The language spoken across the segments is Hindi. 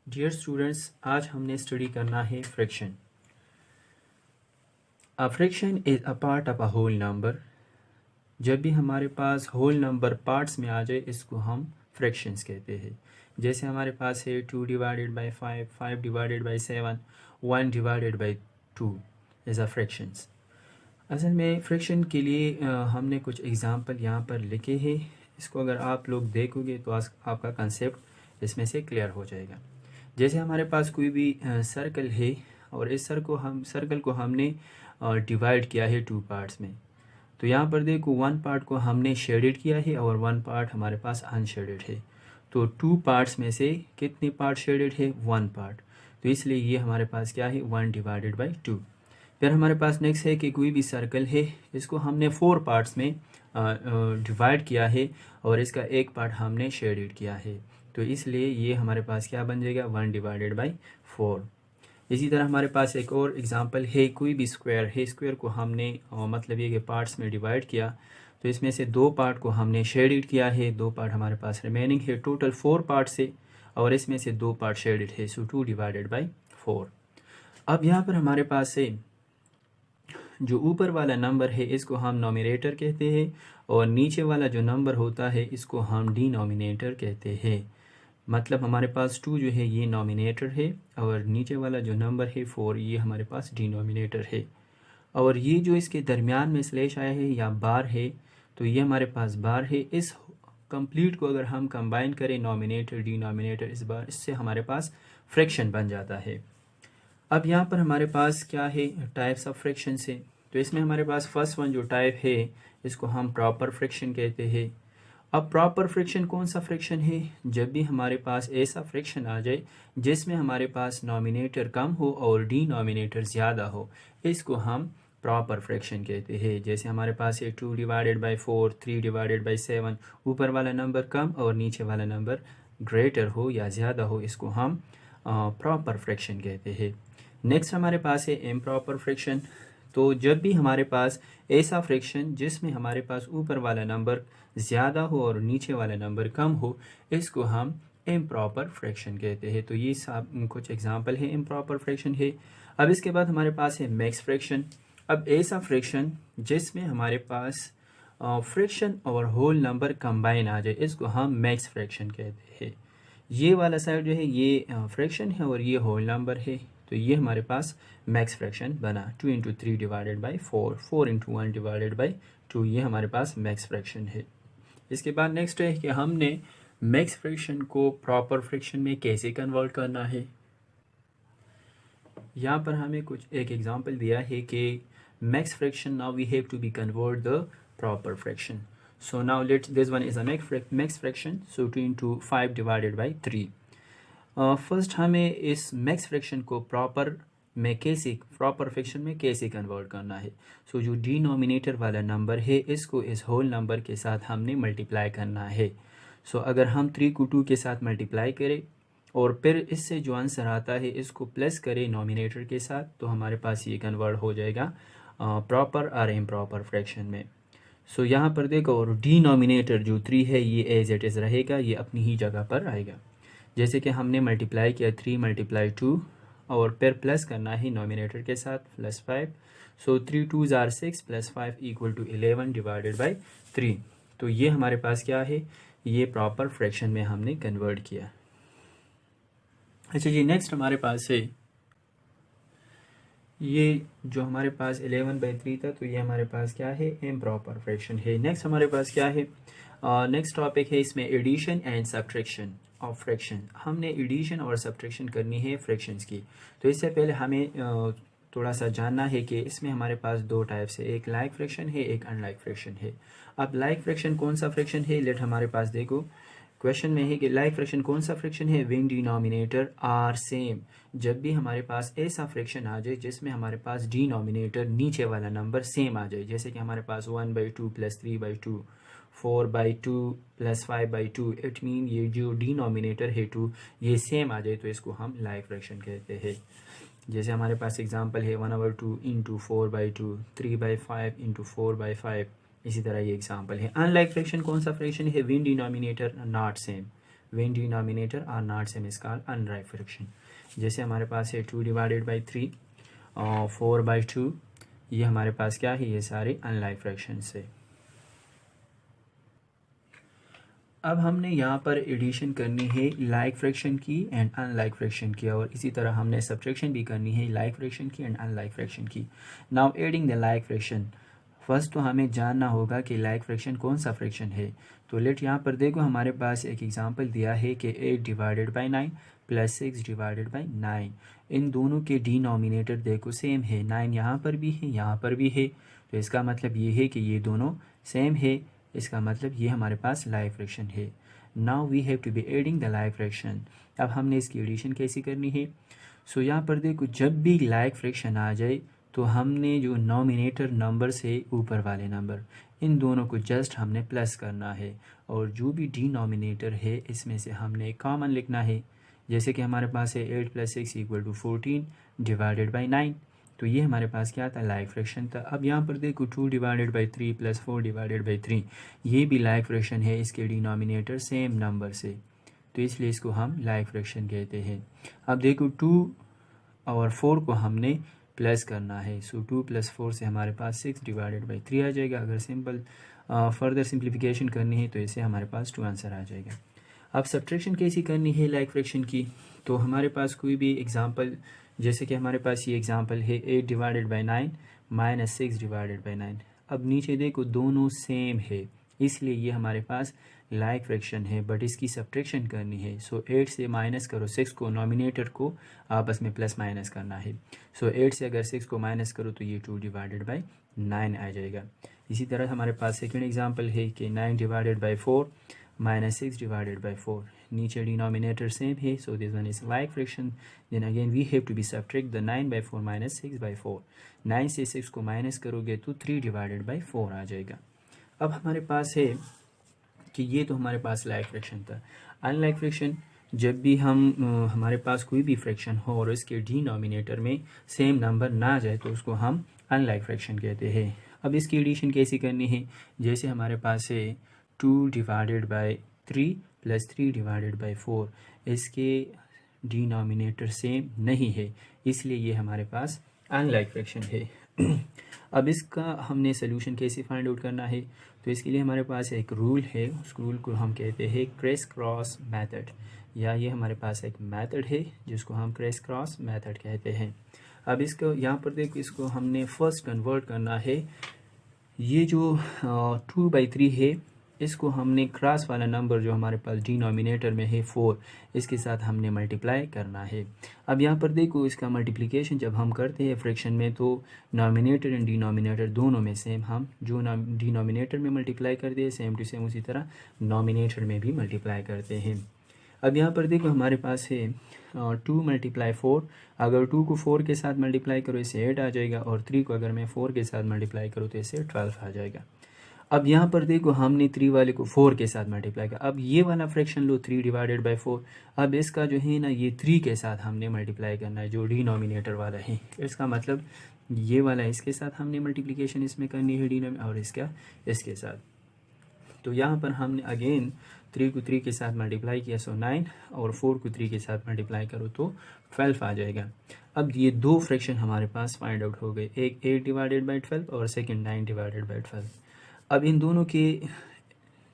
डियर स्टूडेंट्स, आज हमने स्टडी करना है fraction. A fraction is a part of a whole number. जब भी हमारे पास होल नंबर पार्ट्स में आ जाए इसको हम फ्रैक्शंस कहते हैं। जैसे हमारे पास है 2 divided by 5, 5 divided by 7, 1 divided by 2 is a fractions. असल में फ्रैक्शन के लिए हमने कुछ एग्जांपल यहाँ पर लिखे हैं। इसको अगर आप लोग देखोगे तो आपका कंसेप्ट इसमें से क्लियर हो जाएगा। जैसे हमारे पास कोई भी सर्कल है और इस सर्कल को हमने डिवाइड किया है 2 पार्ट्स में। तो यहाँ पर देखो 1 पार्ट को हमने शेडेड किया है और 1 पार्ट हमारे पास अनशेडेड है। तो 2 पार्ट्स में से कितने पार्ट शेडेड है? 1 पार्ट। तो इसलिए ये हमारे पास क्या है? 1 डिवाइडेड बाई 2। फिर हमारे पास नेक्स्ट है कि कोई भी सर्कल है, इसको हमने 4 पार्ट्स में डिवाइड किया है और इसका एक पार्ट हमने शेडेड किया है। तो इसलिए ये हमारे पास क्या बन जाएगा? 1 डिवाइडेड बाई 4। इसी तरह हमारे पास एक और एग्जांपल है, कोई भी स्क्वायर है, स्क्वायर को हमने मतलब ये कि पार्ट्स में डिवाइड किया। तो इसमें से 2 पार्ट को हमने शेडेड किया है, 2 पार्ट हमारे पास रिमेनिंग है, टोटल 4 पार्ट से, और इसमें से 2 पार्ट शेडेड है, सो 2 डिवाइडेड बाई 4। अब यहाँ पर हमारे पास से जो ऊपर वाला नंबर है इसको हम नोमिनेटर कहते हैं और नीचे वाला जो नंबर होता है इसको हम डिनोमिनेटर कहते हैं। मतलब हमारे पास 2 जो है ये नोमिनेटर है और नीचे वाला जो नंबर है 4 ये हमारे पास डिनोमिनेटर है। और ये जो इसके दरमियान में स्लैश आया है या बार है, तो ये हमारे पास बार है। इस कंप्लीट को अगर हम कंबाइन करें नोमिनेटर डिनोमिनेटर इस बार, इससे हमारे पास फ्रैक्शन बन जाता है। अब यहाँ पर हमारे पास क्या है? टाइप्स ऑफ फ्रैक्शन से। तो इसमें हमारे पास फर्स्ट वन जो टाइप है इसको हम प्रॉपर फ्रैक्शन कहते हैं। अब प्रॉपर फ्रैक्शन कौन सा फ्रैक्शन है? जब भी हमारे पास ऐसा फ्रैक्शन आ जाए जिसमें हमारे पास नॉमिनेटर कम हो और डिनोमिनेटर ज़्यादा हो, इसको हम प्रॉपर फ्रैक्शन कहते हैं। जैसे हमारे पास है 2 डिवाइडेड बाई 4, 3 डिवाइडेड बाई 7, ऊपर वाला नंबर कम और नीचे वाला नंबर ग्रेटर हो या ज़्यादा हो, इसको हम प्रॉपर फ्रैक्शन कहते हैं। नेक्स्ट हमारे पास है इम्प्रॉपर फ्रैक्शन। तो जब भी हमारे पास ऐसा फ्रैक्शन जिसमें हमारे पास ऊपर वाला नंबर ज़्यादा हो और नीचे वाला नंबर कम हो, इसको हम इम्प्रॉपर फ्रैक्शन कहते हैं। तो ये सब कुछ एग्जांपल है इम्प्रॉपर फ्रैक्शन है। अब इसके बाद हमारे पास है मैक्स फ्रैक्शन। अब ऐसा फ्रैक्शन जिसमें हमारे पास फ्रैक्शन और होल नंबर कंबाइन आ जाए, इसको हम मैक्स फ्रैक्शन कहते हैं। ये वाला साइड जो है ये फ्रैक्शन है और ये होल नंबर है, तो ये हमारे पास मैक्स फ्रैक्शन बना। 2 into 3 divided by 4, 4 into 1 divided by 2, ये हमारे पास मैक्स फ्रैक्शन है। इसके बाद नेक्स्ट है कि हमने मैक्स फ्रैक्शन को प्रॉपर फ्रैक्शन में कैसे कन्वर्ट करना है। यहाँ पर हमें कुछ एक एग्जांपल दिया है कि mixed fraction now we have to be convert the proper fraction. So now let's this one is a mixed fraction, so 2 into 5 divided by 3। First हमें इस मैक्स फ्रैक्शन को प्रॉपर फ्रैक्शन में कैसे कन्वर्ट करना है। सो जो डिनोमिनेटर वाला नंबर है इसको इस होल नंबर के साथ हमने मल्टीप्लाई करना है। सो अगर हम 3 को 2 के साथ मल्टीप्लाई करें और फिर इससे जो आंसर आता है इसको प्लस करें नोमिनेटर के साथ, तो हमारे पास ये कन्वर्ट हो जाएगा प्रॉपर और इम्प्रॉपर फ्रैक्शन में। सो यहाँ पर देखो, और डिनोमिनेटर जो 3 है ये एज इट इज़ रहेगा, ये अपनी ही जगह पर आएगा। जैसे कि हमने मल्टीप्लाई किया 3 मल्टीप्लाई 2 और फिर प्लस करना है नोमिनेटर के साथ +5। So 3 2s are 6 +5 equal to 11 divided by 3। तो ये हमारे पास क्या है? ये प्रॉपर फ्रैक्शन में हमने कन्वर्ट किया। अच्छा जी, नेक्स्ट हमारे पास है ये जो हमारे पास 11/3 था, तो ये हमारे पास क्या है? इम्प्रॉपर फ्रैक्शन है। नेक्स्ट हमारे पास क्या है? नेक्स्ट टॉपिक है इसमें addition and subtraction of fraction. हमने एडिशन और सब्ट्रैक्शन करनी है फ्रैक्शंस की। तो इससे पहले हमें थोड़ा सा जानना है कि इसमें हमारे पास 2 टाइप्स है, एक लाइक फ्रैक्शन है, एक अनलाइक फ्रैक्शन है। अब लाइक फ्रैक्शन कौन सा फ्रैक्शन है? लेट हमारे पास देखो क्वेश्चन में है कि लाइक फ्रैक्शन कौन सा फ्रैक्शन है? When denominator are same. जब भी हमारे पास ऐसा फ्रैक्शन आ जाए जिसमें हमारे पास डिनोमिनेटर नीचे वाला नंबर सेम आ जाए, जैसे कि हमारे पास 1/2 + 3/2, 4/2 + 5/2, इट मीन ये जो डिनोमिनेटर है 2 ये सेम आ जाए, तो इसको हम लाइक फ्रैक्शन कहते हैं। जैसे हमारे पास एग्जांपल है 1/2 इंटू 4/2, 3/5 इंटू 4/5। इसी तरह ये एग्जांपल है। अनलाइक फ्रैक्शन कौन सा फ्रैक्शन है? When denominator not same. When denominator are not same is called unlike fraction. जैसे हमारे पास है 2 डिवाइडेड बाई 3 और 4/2, ये हमारे पास क्या है, ये सारे अनलाइक फ्रैक्शंस है। अब हमने यहाँ पर एडिशन करनी है लाइक फ्रैक्शन की एंड अनलाइक फ्रैक्शन की, और इसी तरह हमने सब्ट्रैक्शन भी करनी है लाइक फ्रैक्शन की एंड अनलाइक फ्रैक्शन की। Now adding the like fraction, first तो हमें जानना होगा कि लाइक फ्रैक्शन कौन सा फ्रैक्शन है। तो लेट यहाँ पर देखो हमारे पास एक एग्जांपल दिया है कि 8 divided by 9 plus 6 divided by 9, इन दोनों के डिनोमिनेटर देखो सेम है, 9 यहाँ पर भी है यहाँ पर भी है, तो इसका मतलब ये है कि ये दोनों सेम है, इसका मतलब ये हमारे पास लाइक फ्रैक्शन है। Now we have to be adding the like fraction. अब हमने इसकी एडिशन कैसे करनी है। सो यहाँ पर देखो जब भी लाइक फ्रैक्शन आ जाए तो हमने जो नॉमिनेटर नंबर से ऊपर वाले नंबर, इन दोनों को जस्ट हमने प्लस करना है, और जो भी डिनोमिनेटर है इसमें से हमने कॉमन लिखना है। जैसे कि हमारे पास है 8 + 6 = 14 डिवाइडेड बाई 9, तो ये हमारे पास क्या था, लाइक फ्रैक्शन था। अब यहाँ पर देखो 2 divided by 3 plus 4 divided by 3, ये भी लाइक फ्रैक्शन है, इसके डिनोमिनेटर सेम नंबर से, तो इसलिए इसको हम लाइक फ्रैक्शन कहते हैं। अब देखो 2 और 4 को हमने प्लस करना है, सो 2 + 4 से हमारे पास 6 डिवाइडेड बाई 3 आ जाएगा। अगर सिंपल फर्दर सिंप्लीफिकेशन करनी है तो इससे हमारे पास 2 आंसर आ जाएगा। अब सब्ट्रैक्शन कैसी करनी है लाइक फ्रैक्शन की, तो हमारे पास कोई भी एग्जांपल, जैसे कि हमारे पास ये एग्जांपल है 8 divided by 9 minus 6 divided by 9। अब नीचे देखो दोनों सेम है, इसलिए ये हमारे पास लाइक फ्रैक्शन है, बट इसकी सब्ट्रैक्शन करनी है। सो 8 से माइनस करो 6 को, नॉमिनेटर को आपस में प्लस माइनस करना है। सो 8 से अगर 6 को माइनस करो तो ये 2 डिवाइडेड बाई 9 आ जाएगा। इसी तरह हमारे पास सेकेंड एग्जाम्पल है कि 9 divided by 4 minus 6 divided by 4, नीचे डिनोमिनेटर सेम है, so this one is like fraction. Then again we have to be subtract the 9/4 minus 6/4, 9 से 6 को माइनस करोगे तो 3 डिवाइडेड बाई 4 आ जाएगा। अब हमारे पास है कि ये तो हमारे पास लाइक फ्रैक्शन था। अनलाइक फ्रैक्शन, जब भी हमारे पास कोई भी फ्रैक्शन हो और इसके डिनोमिनेटर में सेम नंबर ना जाए तो उसको हम अनलाइक फ्रैक्शन कहते हैं। अब इसकी एडिशन कैसी करनी है, जैसे हमारे पास है 2 divided by 3 plus 3 divided by 4, इसके डिनोमिनेटर सेम नहीं है, इसलिए ये हमारे पास अनलाइक फ्रैक्शन है। अब इसका हमने सोल्यूशन कैसे फाइंड आउट करना है, तो इसके लिए हमारे पास एक रूल है, उस रूल को हम कहते हैं क्रेस क्रॉस मेथड, या ये हमारे पास एक मेथड है जिसको हम क्रेस क्रॉस मेथड कहते हैं। अब इसको यहाँ पर देखो, इसको हमने फर्स्ट कन्वर्ट करना है। ये जो 2/3 है, इसको हमने क्रॉस वाला नंबर जो हमारे पास डिनोमिनेटर में है 4, इसके साथ हमने मल्टीप्लाई करना है। अब यहाँ पर देखो इसका मल्टीप्लिकेशन जब हम करते हैं फ्रैक्शन में, तो नॉमिनेटर एंड डिनोमिनेटर दोनों में सेम, हम जो डिनोमिनेटर में मल्टीप्लाई करते हैं सेम टू सेम उसी तरह नॉमिनेटर में भी मल्टीप्लाई करते हैं। अब यहाँ पर देखो हमारे पास है 2 × 4, अगर 2 को 4 के साथ मल्टीप्लाई करो इससे 8 आ जाएगा, और 3 को अगर मैं 4 के साथ मल्टीप्लाई करूँ तो इससे 12 आ जाएगा। अब यहाँ पर देखो हमने 3 वाले को 4 के साथ मल्टीप्लाई किया, अब ये वाला फ्रैक्शन लो 3 डिवाइडेड बाई 4, अब इसका जो है ना ये 3 के साथ हमने मल्टीप्लाई करना है, जो डिनोमिनेटर वाला है। इसका मतलब ये वाला इसके साथ हमने मल्टीप्लिकेशन इसमें करनी है डिनोमिनेटर, और इसका इसके साथ। तो यहाँ पर हमने अगेन 3 को 3 के साथ मल्टीप्लाई किया, सो 9, और 4 को 3 के साथ मल्टीप्लाई करो तो 12 आ जाएगा। अब ये दो फ्रैक्शन हमारे पास फाइंड आउट हो गए, एक 8 डिवाइडेड बाई 12 और सेकंड 9 डिवाइडेड बाई 12। अब इन दोनों के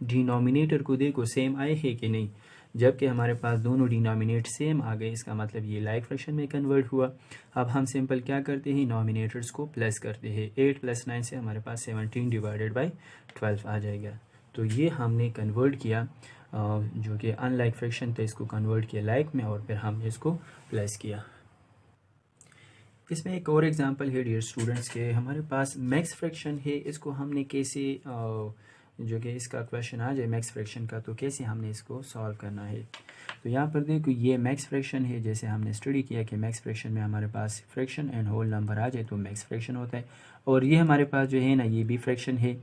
डिनोमिनेटर को देखो सेम आए हैं कि नहीं, जबकि हमारे पास दोनों डिनोमिनेट सेम आ गए, इसका मतलब ये लाइक फ्रैक्शन में कन्वर्ट हुआ। अब हम सिंपल क्या करते हैं, नॉमिनेटर्स को प्लस करते हैं, 8 + 9 से हमारे पास 17 डिवाइडेड बाई 12 आ जाएगा। तो ये हमने कन्वर्ट किया, जो कि अनलाइक फ्रैक्शन था इसको कन्वर्ट किया लाइक में, और फिर हमने इसको प्लस किया। इसमें एक और एग्जांपल है डियर स्टूडेंट्स के, हमारे पास मैक्स फ्रैक्शन है, इसको हमने कैसे जो कि इसका क्वेश्चन आ जाए मैक्स फ्रैक्शन का, तो कैसे हमने इसको सॉल्व करना है। तो यहाँ पर देखो ये मैक्स फ्रैक्शन है, जैसे हमने स्टडी किया कि मैक्स फ्रैक्शन में हमारे पास फ्रैक्शन एंड होल नंबर आ जाए तो मैक्स फ्रैक्शन होता है, और ये हमारे पास जो है ना ये भी फ्रैक्शन है।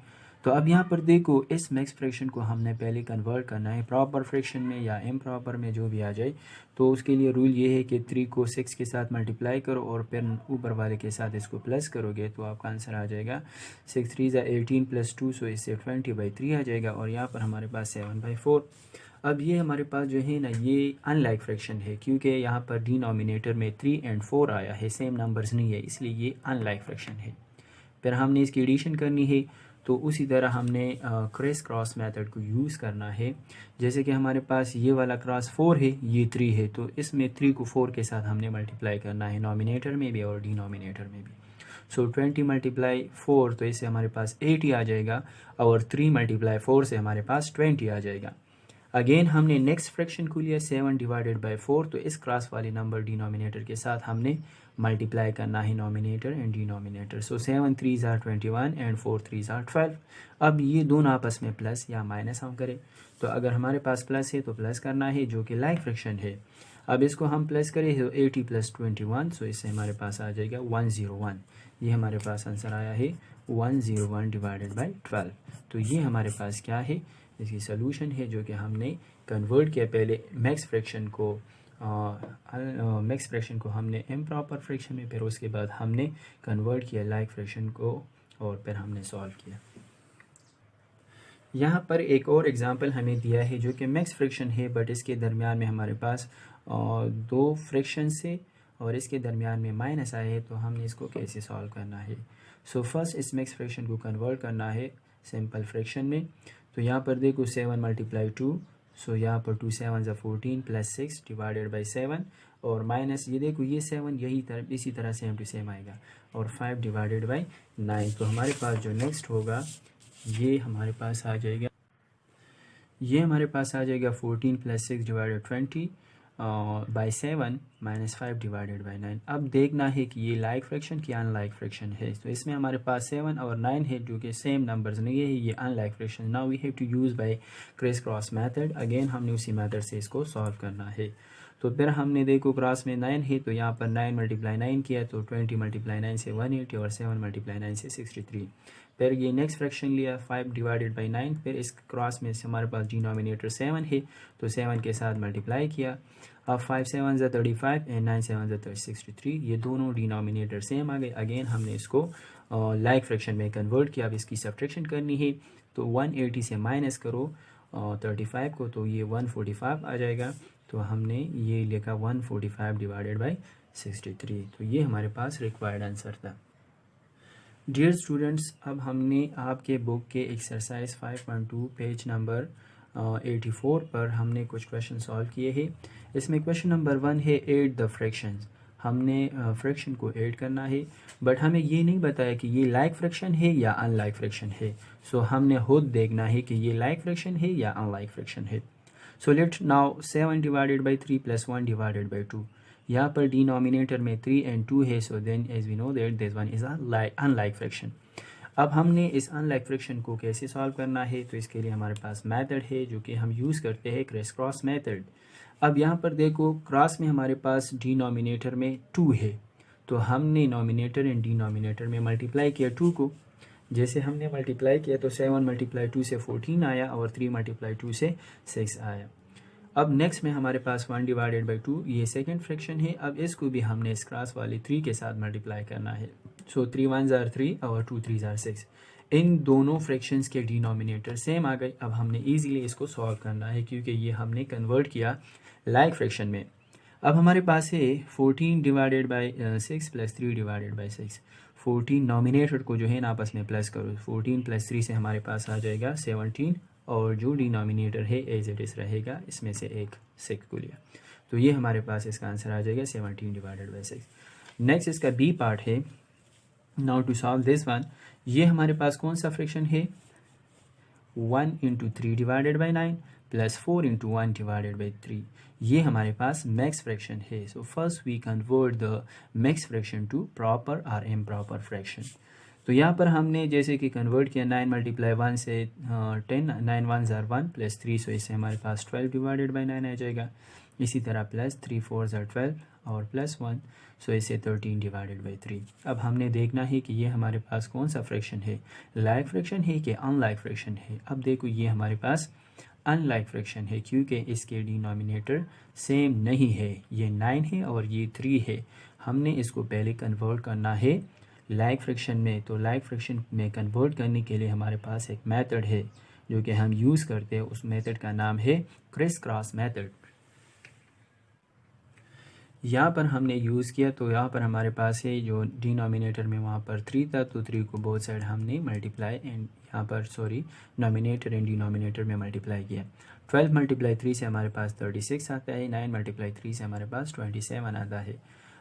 तो अब यहाँ पर देखो इस मैक्स फ्रैक्शन को हमने पहले कन्वर्ट करना है प्रॉपर फ्रैक्शन में या इम्प्रॉपर में, जो भी आ जाए। तो उसके लिए रूल ये है कि 3 को 6 के साथ मल्टीप्लाई करो और फिर ऊपर वाले के साथ इसको प्लस करोगे तो आपका आंसर आ जाएगा 6 3 = 18 + 2, सो इससे 20/3 आ जाएगा, और यहाँ पर हमारे पास 7/4। अब ये हमारे पास जो है ना ये अनलाइक फ्रैक्शन है, क्योंकि यहाँ पर डिनोमिनेटर में 3 और 4 आया है, सेम नंबर्स नहीं है, इसलिए ये अनलाइक फ्रैक्शन है। फिर हमने इसकी एडिशन करनी है, तो उसी तरह हमने क्रेस क्रॉस मेथड को यूज़ करना है। जैसे कि हमारे पास ये वाला क्रॉस 4 है, ये 3 है, तो इसमें 3 को 4 के साथ हमने मल्टीप्लाई करना है, नॉमिनेटर में भी और डिनोमिनेटर में भी। सो 20 मल्टीप्लाई 4, तो इससे हमारे पास 80 आ जाएगा, और 3 मल्टीप्लाई 4 से हमारे पास 20 आ जाएगा। अगेन हमने नेक्स्ट फ्रैक्शन को लिया 7 डिवाइडेड बाई 4, तो इस क्रॉस वाले नंबर डिनोमिनेटर के साथ हमने मल्टीप्लाई करना है नॉमिनेटर एंड डिनोमिनेटर। सो 7 3 ज़ार 21 एंड 4 3 ज़ार 12। अब ये दोनों आपस में प्लस या माइनस हम करें, तो अगर हमारे पास प्लस है तो प्लस करना है, जो कि लाइक फ्रैक्शन है। अब इसको हम प्लस करें तो 80 प्लस 21, सो इससे हमारे पास आ जाएगा 101। ये हमारे पास आंसर आया है 101 डिवाइडेड बाई 12। तो ये हमारे पास क्या है, इसकी सोल्यूशन है, जो कि हमने कन्वर्ट किया पहले मैक्स फ्रैक्शन को हमने इम्प्रॉपर फ्रैक्शन में, फिर उसके बाद हमने कन्वर्ट किया लाइक फ्रैक्शन को, और फिर हमने सॉल्व किया। यहाँ पर एक और एग्जांपल हमें दिया है जो कि मैक्स फ्रैक्शन है, बट इसके दरमियान में हमारे पास 2 फ्रैक्शन से और इसके दरमियान में माइनस आए हैं, तो हमने इसको कैसे सॉल्व करना है। सो फर्स्ट इस मैक्स फ्रैक्शन को कन्वर्ट करना है सिंपल फ्रैक्शन में। तो यहाँ पर देखो 7 मल्टीप्लाई 2, सो यहाँ पर 2 7 ज़ा 14 प्लस 6 डिवाइडेड बाई 7, और माइनस ये देखो ये 7 यही तरह इसी तरह सेम टू सेम आएगा, और 5 डिवाइडेड बाई 9। तो हमारे पास जो नेक्स्ट होगा ये हमारे पास आ जाएगा 14 plus 6 divided 20 by 7 minus 5 divided by 9। अब देखना है कि ये लाइक फ्रैक्शन की अनलाइक फ्रैक्शन है। तो इसमें हमारे पास 7 और 9 है, जो कि सेम नंबर्स नहीं है, ये unlike fraction. Now we have to use by criss cross method. Again हमने उसी मेथड से इसको सॉल्व करना है। तो फिर हमने देखो क्रॉस में 9 है, तो यहाँ पर 9 मल्टीप्लाई 9 किया, तो 20 मल्टीप्लाई 9 से 180, और 7 मल्टीप्लाई 9 से 63। फिर ये नेक्स्ट फ्रैक्शन लिया 5 डिवाइडेड बाई 9, फिर इस क्रॉस में से हमारे पास डिनोमिनेटर 7 है, तो 7 के साथ मल्टीप्लाई किया। अब 5 7 ज़ा 35 एंड 9 7 ज़ा 63, ये दोनों डिनोमिनेटर सेम आ गए। अगेन हमने इसको लाइक फ्रैक्शन में कन्वर्ट किया। अब इसकी सब्ट्रैक्शन करनी है, तो 180 से माइनस करो 35 को, तो ये 145 आ जाएगा। तो हमने ये लिखा 145 डिवाइडेड बाई 63। तो ये हमारे पास रिक्वायर्ड आंसर था। डियर स्टूडेंट्स, अब हमने आपके बुक के एक्सरसाइज 5.2 पेज नंबर 84 पर हमने कुछ क्वेश्चन सॉल्व किए हैं। इसमें क्वेश्चन नंबर 1 है ऐड द फ्रैक्शंस। हमने फ्रैक्शन को ऐड करना है, बट हमें ये नहीं बताया कि ये लाइक फ्रैक्शन है या अनलाइक फ्रैक्शन है। सो हमने खुद देखना है कि ये लाइक फ्रैक्शन है या अनलाइक फ्रैक्शन है। So let now 7 divided by 3 plus 1 divided by 2। यहाँ पर डिनोमिनेटर में 3 एंड 2 है, so then as we know that this one is unlike fraction. अब हमने इस अनलाइक फ्रैक्शन को कैसे सॉल्व करना है, तो इसके लिए हमारे पास मेथड है जो कि हम यूज़ करते हैं क्रेस क्रॉस मेथड। अब यहाँ पर देखो क्रॉस में हमारे पास डिनोमिनेटर में 2 है, तो हमने नॉमिनेटर एंड डिनोमिनेटर में मल्टीप्लाई किया 2 को। जैसे हमने मल्टीप्लाई किया तो 7 मल्टीप्लाई 2 से 14 आया, और 3 मल्टीप्लाई 2 से 6 आया। अब नेक्स्ट में हमारे पास 1 डिवाइडेड बाई 2, ये सेकंड फ्रैक्शन है। अब इसको भी हमने इस क्रॉस वाले 3 के साथ मल्टीप्लाई करना है। सो 3 1 ज़ार 3 और 2 3 ज़ार 6। इन दोनों फ्रैक्शंस के डिनोमिनेटर सेम आ गए। अब हमने इजीली इसको सॉल्व करना है, क्योंकि ये हमने कन्वर्ट किया लाइक फ्रैक्शन में। अब हमारे पास है 14 divided by 6 plus 3 divided by 6। 14 nominator को जो है ना आपस में प्लस करो, 14 प्लस 3 से हमारे पास आ जाएगा 17, और जो डिनोमिनेटर है एज इट इज़ रहेगा, इसमें से एक 6 को लिया, तो ये हमारे पास इसका आंसर आ जाएगा 17 डिवाइडेड बाई 6। नेक्स्ट इसका बी पार्ट है। Now to solve this one, ये हमारे पास कौन सा फ्रैक्शन है, 1 into 3 divided by 9 plus 4 into 1 divided by 3। ये हमारे पास मैक्स फ्रैक्शन है। So first we convert the mixed fraction to proper और इम्प्रॉपर फ्रैक्शन। तो यहाँ पर हमने जैसे कि कन्वर्ट किया 9 मल्टीप्लाई 1 से 10, 9 1 ज़ार 1 प्लस 3, सो इससे हमारे पास 12 डिवाइडेड बाई 9 आ जाएगा। इसी तरह प्लस 3 4 ज़ार 12 और प्लस 1, सो इससे 13 डिवाइडेड बाई 3। अब हमने देखना है कि ये हमारे पास कौन सा फ्रैक्शन है, लाइक फ्रैक्शन है कि अनलाइक फ्रैक्शन है। अब देखो ये हमारे पास अनलाइक फ्रैक्शन है, क्योंकि इसके डिनोमिनेटर सेम नहीं है, ये 9 है और ये 3 है। हमने इसको पहले कन्वर्ट करना है लाइक फ्रैक्शन में। तो लाइक फ्रैक्शन में कन्वर्ट करने के लिए हमारे पास एक मेथड है जो कि हम यूज़ करते हैं, उस मेथड का नाम है क्रिस क्रॉस मेथड। यहाँ पर हमने यूज़ किया तो यहाँ पर हमारे पास है जो डिनोमिनेटर में वहाँ पर 3 था, तो 3 को बोथ साइड हमने मल्टीप्लाई एंड यहाँ पर नोमिनेटर एंड डिनोमिनेटर में मल्टीप्लाई किया। 12 मल्टीप्लाई 3 से हमारे पास 36 आता है, 9 मल्टीप्लाई 3 से हमारे पास 27 आता है।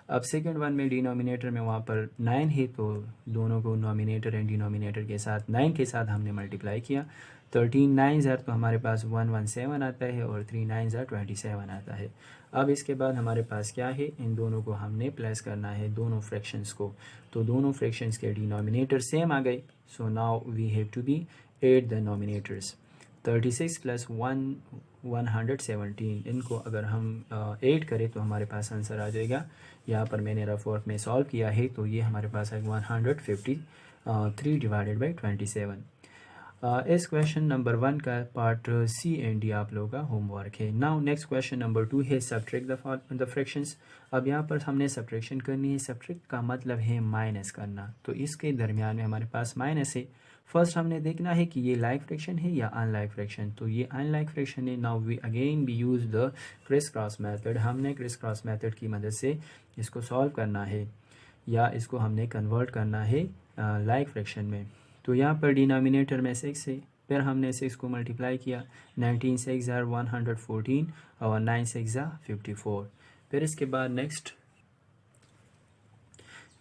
अब सेकंड वन में डिनोमिनेटर में वहाँ पर 9 है, तो दोनों को नोमिनेटर एंड डिनोमिनेटर के साथ 9 के साथ हमने मल्टीप्लाई किया। 13 9 तो हमारे पास 117 आता है और 3 9 27 आता है। अब इसके बाद हमारे पास क्या है, इन दोनों को हमने प्लस करना है, दोनों फ्रैक्शंस को। तो दोनों फ्रैक्शंस के डिनोमिनेटर सेम आ गए, so now we have to be add the numerators. 36 plus 117, इनको अगर हम ऐड करें तो हमारे पास आंसर आ जाएगा। यहाँ पर मैंने रफ वर्क में सॉल्व किया है, तो ये हमारे पास है 153 डिवाइडेड बाई 27। इस क्वेश्चन नंबर 1 का पार्ट सी एंड डी आप लोगों का होमवर्क है। नाउ नेक्स्ट क्वेश्चन नंबर 2 है सब्ट्रैक्ट द फ्रैक्शंस। अब यहाँ पर हमने सब्ट्रैक्शन करनी है। सब्ट्रैक्ट का मतलब है माइनस करना, तो इसके दरमियान में हमारे पास माइनस है। फर्स्ट हमने देखना है कि ये लाइक फ्रैक्शन है या अनलाइक फ्रैक्शन, तो ये अनलाइक फ्रैक्शन है। Now we again we use the criss cross method. हमने क्रिस क्रॉस मेथड की मदद से इसको सॉल्व करना है या इसको हमने कन्वर्ट करना है लाइक फ्रैक्शन में। तो यहाँ पर डिनोमिनेटर में 6 है, फिर हमने 6 को मल्टीप्लाई किया। 19 6 114 और 9 6 54। फिर इसके बाद नेक्स्ट,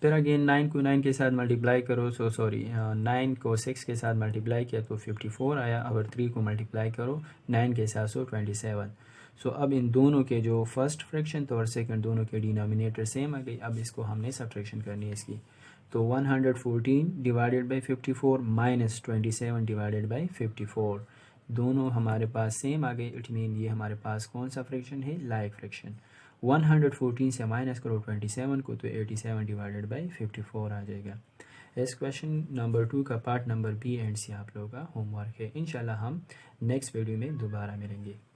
फिर अगेन 9 को 9 के साथ मल्टीप्लाई करो, 9 को 6 के साथ मल्टीप्लाई किया तो 54 आया, और 3 को मल्टीप्लाई करो 9 के साथ 27। सो अब इन दोनों के जो फर्स्ट फ्रैक्शन तो और सेकंड दोनों के डिनोमिनेटर सेम आ गई। अब इसको हमने सब्ट्रैक्शन करनी है इसकी, तो 114 divided by 54 minus 27 divided by 54, दोनों हमारे पास सेम आ गए। इट मीन ये हमारे पास कौन सा फ्रैक्शन है, लाइक फ्रैक्शन। 114 से माइनस करो 27 को, तो 87 डिवाइडेड बाई 54 आ जाएगा। इस क्वेश्चन नंबर 2 का पार्ट नंबर बी एंड सी आप लोगों का होमवर्क है। इंशाल्लाह हम नेक्स्ट वीडियो में दोबारा मिलेंगे।